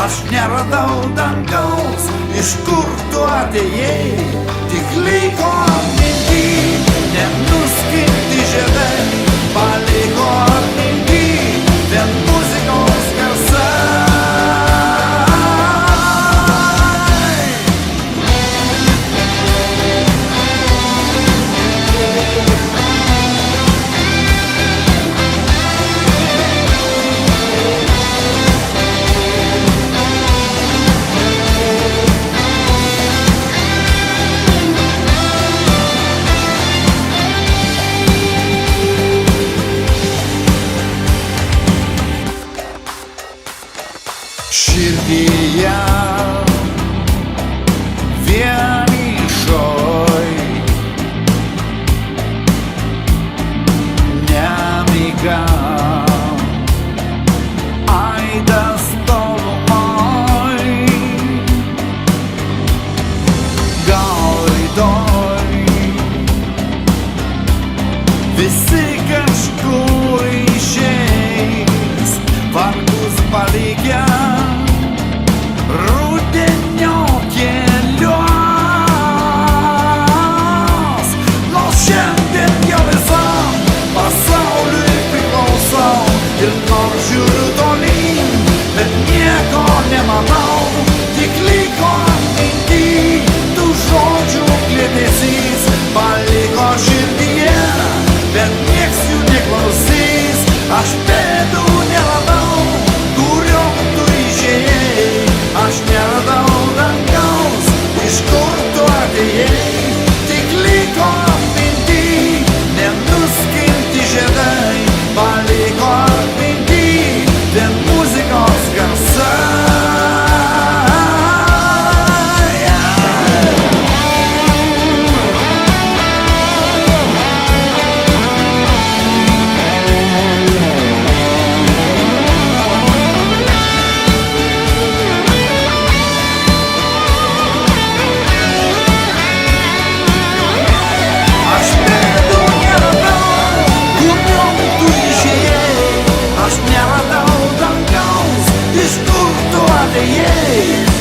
Aš neradau dangaus, iš kur tu atėjai, tik liko atminty, nenuskinti žiedai, paliko atminty, vien muzikos garsai. Širdyje vienišoj nemiga aidas tolumoj, gal rytoj visi kažkur išeis, vargus palikę rudenio kelios, nors šiandien jau visam pasauliui priklausau ir nors žiūriu tolyn, bet nieko nemanau, tik liko atminty tų žodžių kliedesys, paliko širdyje, bet nieks jų neklausys. Aš pėdų neradau, kuriom tu išėjai, aš neradau dangaus, iš kur tu atėjai, tik liko atminty, nenuskinti žiedai, paliko atminty, vien muzikos garsai.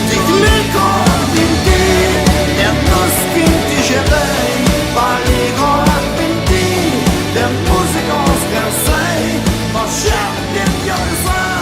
Tik liko atminty, nenuskinti žiedai, paliko atminty, vien muzikos garsai, nors šiandien jau visai.